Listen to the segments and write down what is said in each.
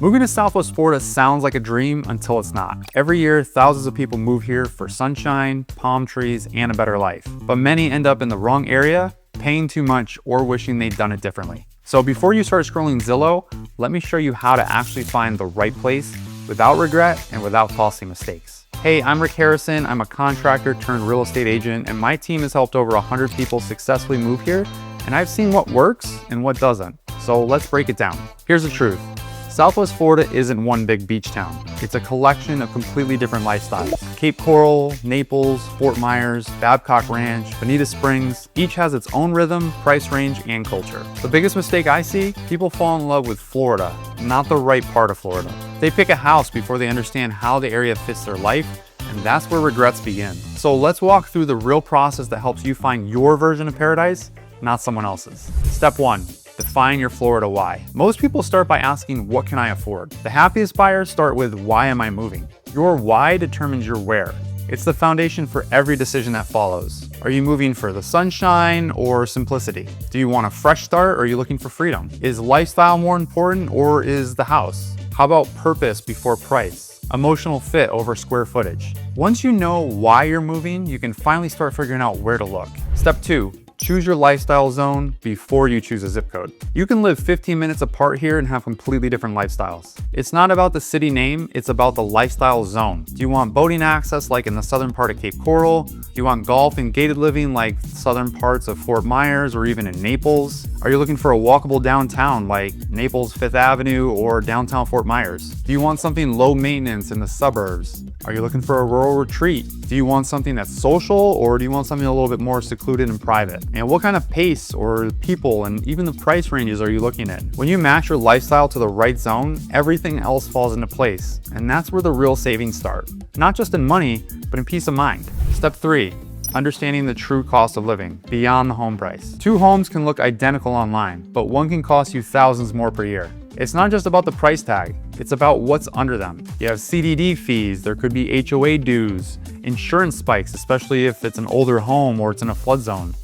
Moving to Southwest Florida sounds like a dream until it's not. Every year, thousands of people move here for sunshine, palm trees, and a better life. But many end up in the wrong area, paying too much, or wishing they'd done it differently. So before you start scrolling Zillow, let me show you how to actually find the right place without regret and without costly mistakes. Hey, I'm Rick Harrison. I'm a contractor turned real estate agent, and my team has helped over 100 people successfully move here, and I've seen what works and what doesn't. So let's break it down. Here's the truth. Southwest Florida isn't one big beach town. It's a collection of completely different lifestyles. Cape Coral, Naples, Fort Myers, Babcock Ranch, Bonita Springs, each has its own rhythm, price range, and culture. The biggest mistake I see, people fall in love with Florida, not the right part of Florida. They pick a house before they understand how the area fits their life, and that's where regrets begin. So let's walk through the real process that helps you find your version of paradise, not someone else's. Step 1. Define your Florida why. Most people start by asking, what can I afford? The happiest buyers start with, why am I moving? Your why determines your where. It's the foundation for every decision that follows. Are you moving for the sunshine or simplicity? Do you want a fresh start or are you looking for freedom? Is lifestyle more important or is the house? How about purpose before price? Emotional fit over square footage? Once you know why you're moving, you can finally start figuring out where to look. Step 2. Choose your lifestyle zone before you choose a zip code. You can live 15 minutes apart here and have completely different lifestyles. It's not about the city name, it's about the lifestyle zone. Do you want boating access like in the southern part of Cape Coral? Do you want golf and gated living like southern parts of Fort Myers or even in Naples? Are you looking for a walkable downtown like Naples 5th Avenue or downtown Fort Myers? Do you want something low maintenance in the suburbs? Are you looking for a rural retreat? Do you want something that's social or do you want something a little bit more secluded and private? And what kind of pace or people and even the price ranges are you looking at? When you match your lifestyle to the right zone, everything else falls into place. And that's where the real savings start. Not just in money, but in peace of mind. Step 3. Understanding the true cost of living beyond the home price. 2 homes can look identical online, but one can cost you thousands more per year. It's not just about the price tag, it's about what's under them. You have CDD fees, there could be HOA dues, insurance spikes, especially if it's an older home or it's in a flood zone.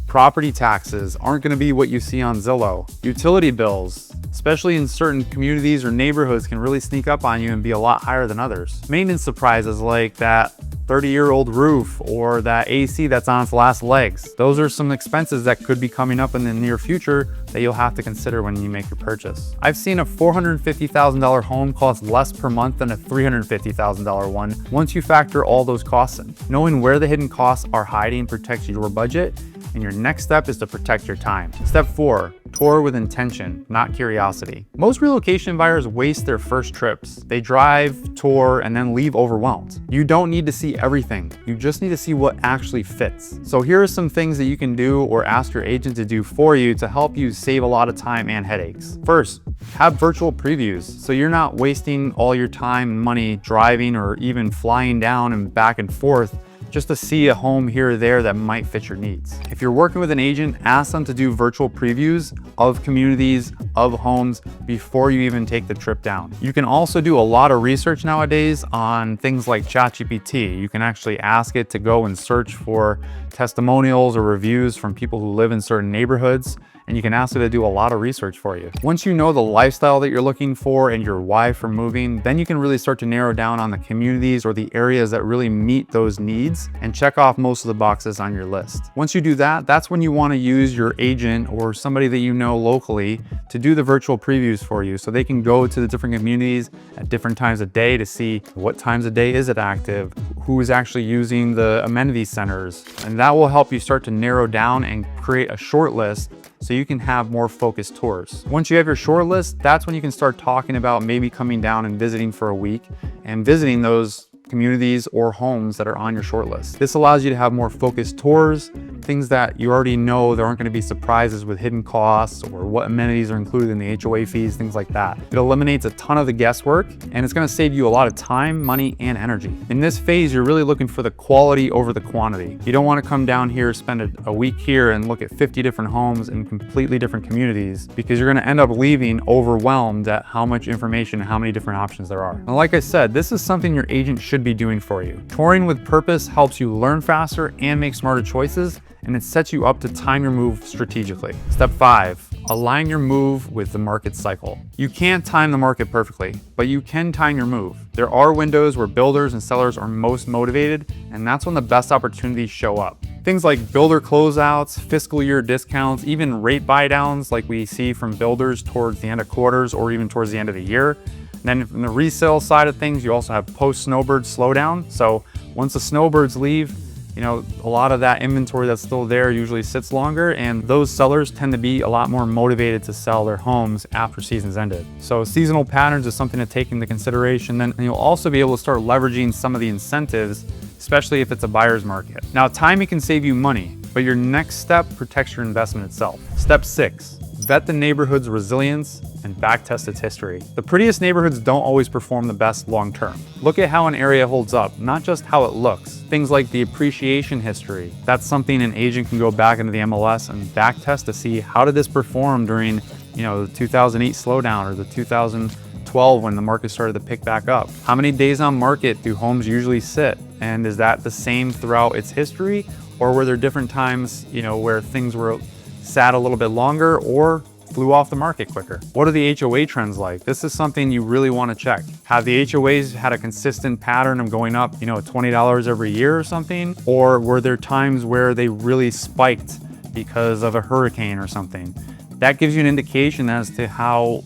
Property taxes aren't gonna be what you see on Zillow. Utility bills, especially in certain communities or neighborhoods, can really sneak up on you and be a lot higher than others. Maintenance surprises like that 30-year-old roof or that AC that's on its last legs. Those are some expenses that could be coming up in the near future that you'll have to consider when you make your purchase. I've seen a $450,000 home cost less per month than a $350,000 one once you factor all those costs in. Knowing where the hidden costs are hiding protects your budget, and your next step is to protect your time. Step 4, tour with intention, not curiosity. Most relocation buyers waste their first trips. They drive, tour, and then leave overwhelmed. You don't need to see everything. You just need to see what actually fits. So here are some things that you can do or ask your agent to do for you to help you save a lot of time and headaches. First, have virtual previews so you're not wasting all your time and money driving or even flying down and back and forth just to see a home here or there that might fit your needs. If you're working with an agent, ask them to do virtual previews of communities, of homes before you even take the trip down. You can also do a lot of research nowadays on things like ChatGPT. You can actually ask it to go and search for testimonials or reviews from people who live in certain neighborhoods, and you can ask it to do a lot of research for you. Once you know the lifestyle that you're looking for and your why for moving, then you can really start to narrow down on the communities or the areas that really meet those needs and check off most of the boxes on your list. Once you do that, that's when you want to use your agent or somebody that you know locally to do the virtual previews for you so they can go to the different communities at different times of day to see what times of day is it active, who is actually using the amenity centers, and that will help you start to narrow down and create a short list so you can have more focused tours. Once you have your short list, that's when you can start talking about maybe coming down and visiting for a week and visiting those communities or homes that are on your short list. This allows you to have more focused tours, things that you already know there aren't going to be surprises with hidden costs or what amenities are included in the HOA fees, things like that. It eliminates a ton of the guesswork and it's going to save you a lot of time, money, and energy. In this phase, you're really looking for the quality over the quantity. You don't want to come down here, spend a week here and look at 50 different homes in completely different communities because you're going to end up leaving overwhelmed at how much information and how many different options there are. And like I said, this is something your agent should be doing for you. Touring with purpose helps you learn faster and make smarter choices, and it sets you up to time your move strategically. Step 5, Align your move with the market cycle. You can't time the market perfectly, but you can time your move. There are windows where builders and sellers are most motivated, and that's when the best opportunities show up. Things like builder closeouts, fiscal year discounts, even rate buy downs like we see from builders towards the end of quarters or even towards the end of the year. And then from the resale side of things, you also have post-snowbird slowdown. So once the snowbirds leave, a lot of that inventory that's still there usually sits longer, and those sellers tend to be a lot more motivated to sell their homes after season's ended. So seasonal patterns is something to take into consideration. Then you'll also be able to start leveraging some of the incentives, especially if it's a buyer's market. Now, timing can save you money, but your next step protects your investment itself. Step 6, vet the neighborhood's resilience and backtest its history. The prettiest neighborhoods don't always perform the best long term. Look at how an area holds up, not just how it looks. Things like the appreciation history. That's something an agent can go back into the MLS and backtest to see how did this perform during the 2008 slowdown or the 2012 when the market started to pick back up. How many days on market do homes usually sit? And is that the same throughout its history? Or were there different times where things were sat a little bit longer or flew off the market quicker? What are the HOA trends like? This is something you really want to check. Have the HOAs had a consistent pattern of going up, $20 every year or something? Or were there times where they really spiked because of a hurricane or something? That gives you an indication as to how,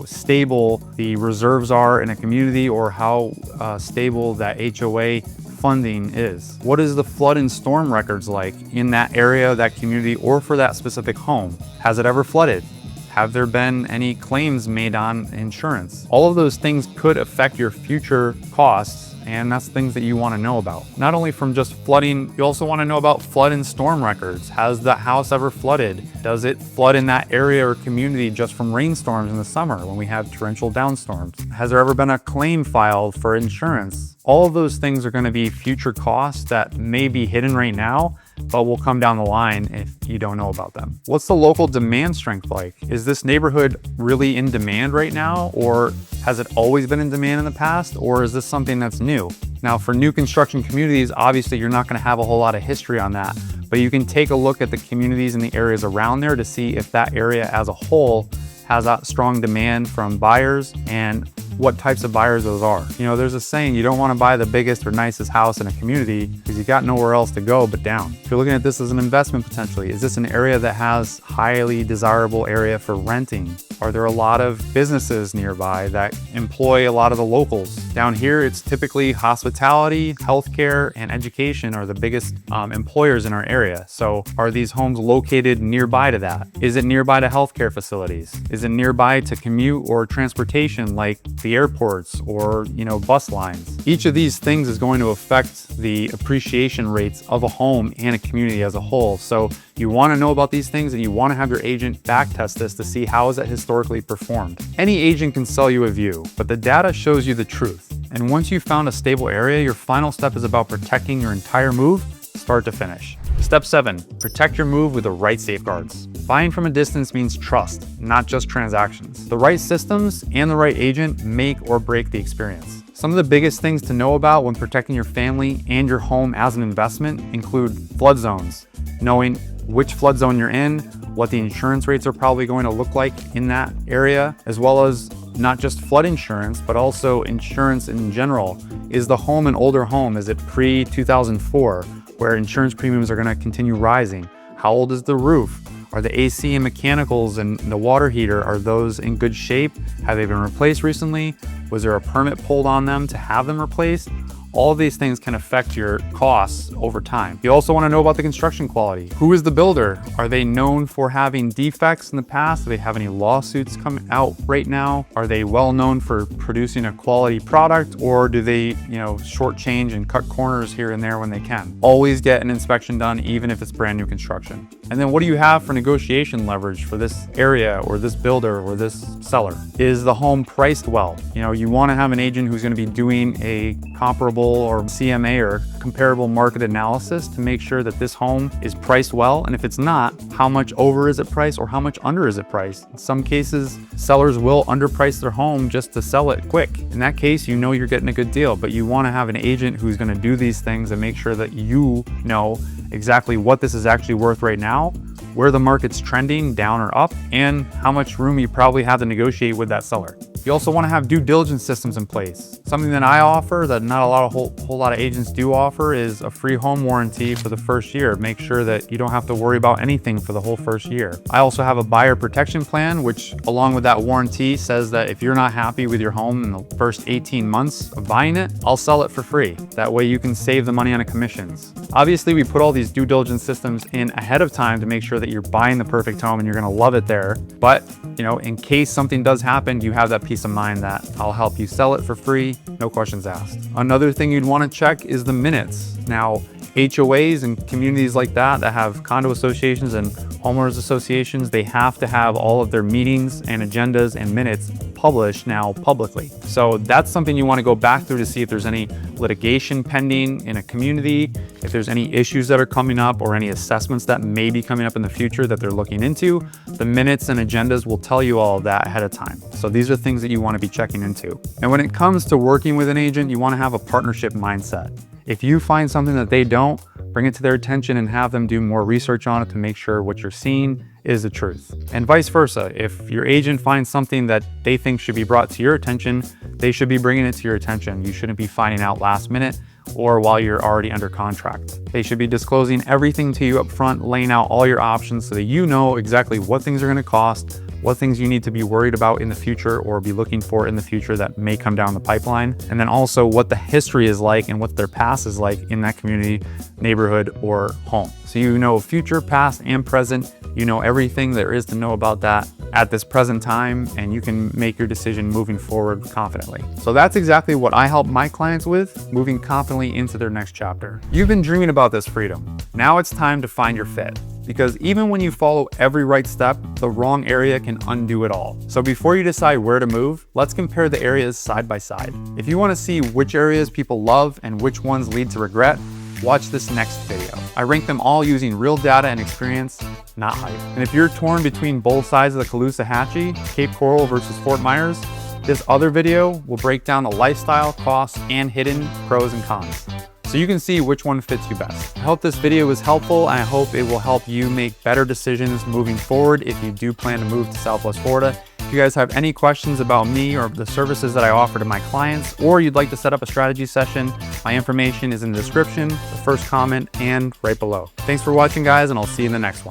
stable the reserves are in a community or how stable that HOA funding is. What is the flood and storm records like in that area, that community, or for that specific home? Has it ever flooded? Have there been any claims made on insurance? All of those things could affect your future costs, and that's things that you want to know about. Not only from just flooding, you also want to know about flood and storm records. Has the house ever flooded? Does it flood in that area or community just from rainstorms in the summer when we have torrential downstorms? Has there ever been a claim filed for insurance? All of those things are going to be future costs that may be hidden right now, but will come down the line if you don't know about them. What's the local demand strength like? Is this neighborhood really in demand right now, or has it always been in demand in the past, or is this something that's new? Now, for new construction communities, obviously you're not going to have a whole lot of history on that, but you can take a look at the communities and the areas around there to see if that area as a whole has a strong demand from buyers and what types of buyers those are. There's a saying, you don't want to buy the biggest or nicest house in a community because you got nowhere else to go but down. If you're looking at this as an investment potentially, is this an area that has highly desirable area for renting? Are there a lot of businesses nearby that employ a lot of the locals? Down here, it's typically hospitality, healthcare, and education are the biggest employers in our area. So are these homes located nearby to that? Is it nearby to healthcare facilities? Is it nearby to commute or transportation like the airports or bus lines? Each of these things is going to affect the appreciation rates of a home and a community as a whole. So you want to know about these things, and you want to have your agent backtest this to see how is it historically performed. Any agent can sell you a view, but the data shows you the truth. And once you've found a stable area, your final step is about protecting your entire move, start to finish. Step 7, protect your move with the right safeguards. Buying from a distance means trust, not just transactions. The right systems and the right agent make or break the experience. Some of the biggest things to know about when protecting your family and your home as an investment include flood zones, knowing which flood zone you're in, what the insurance rates are probably going to look like in that area, as well as not just flood insurance, but also insurance in general. Is the home an older home? Is it pre-2004, where insurance premiums are going to continue rising? How old is the roof? Are the AC and mechanicals and the water heater, are those in good shape? Have they been replaced recently? Was there a permit pulled on them to have them replaced? All of these things can affect your costs over time. You also want to know about the construction quality. Who is the builder? Are they known for having defects in the past? Do they have any lawsuits coming out right now? Are they well known for producing a quality product, or do they, shortchange and cut corners here and there when they can? Always get an inspection done, even if it's brand new construction. And then what do you have for negotiation leverage for this area or this builder or this seller? Is the home priced well? You want to have an agent who's going to be doing a comparable or CMA or comparable market analysis to make sure that this home is priced well. And if it's not, how much over is it priced or how much under is it priced? In some cases, sellers will underprice their home just to sell it quick. In that case, you're getting a good deal, but you want to have an agent who's going to do these things and make sure that you know exactly what this is actually worth right now, where the market's trending, down or up, and how much room you probably have to negotiate with that seller. You also want to have due diligence systems in place. Something that I offer that not a whole lot of agents do offer is a free home warranty for the first year. Make sure that you don't have to worry about anything for the whole first year. I also have a buyer protection plan, which along with that warranty says that if you're not happy with your home in the first 18 months of buying it, I'll sell it for free. That way you can save the money on the commissions. Obviously, we put all these due diligence systems in ahead of time to make sure that you're buying the perfect home and you're gonna love it there. But in case something does happen, you have that peace of mind that I'll help you sell it for free, no questions asked. Another thing you'd want to check is the minutes. Now, HOAs and communities like that have condo associations and homeowners associations, they have to have all of their meetings and agendas and minutes published now publicly. So that's something you want to go back through to see if there's any litigation pending in a community, if there's any issues that are coming up or any assessments that may be coming up in the future that they're looking into. The minutes and agendas will tell you all of that ahead of time. So these are things that you want to be checking into. And when it comes to working with an agent, you want to have a partnership mindset. If you find something that they don't, bring it to their attention and have them do more research on it to make sure what you're seeing is the truth. And vice versa. If your agent finds something that they think should be brought to your attention, they should be bringing it to your attention. You shouldn't be finding out last minute or while you're already under contract. They should be disclosing everything to you up front, laying out all your options so that you know exactly what things are going to cost, what things you need to be worried about in the future or be looking for in the future that may come down the pipeline. And then also what the history is like and what their past is like in that community, neighborhood, or home. So you know future, past, and present. You know everything there is to know about that at this present time, and you can make your decision moving forward confidently. So that's exactly what I help my clients with, moving confidently into their next chapter. You've been dreaming about this freedom. Now it's time to find your fit. Because even when you follow every right step, the wrong area can undo it all. So before you decide where to move, let's compare the areas side by side. If you want to see which areas people love and which ones lead to regret, watch this next video. I rank them all using real data and experience, not hype. And if you're torn between both sides of the Caloosahatchee, Cape Coral versus Fort Myers, this other video will break down the lifestyle, costs, and hidden pros and cons, so you can see which one fits you best. I hope this video was helpful, and I hope it will help you make better decisions moving forward if you do plan to move to Southwest Florida. If you guys have any questions about me or the services that I offer to my clients, or you'd like to set up a strategy session, my information is in the description, the first comment, and right below. Thanks for watching, guys, and I'll see you in the next one.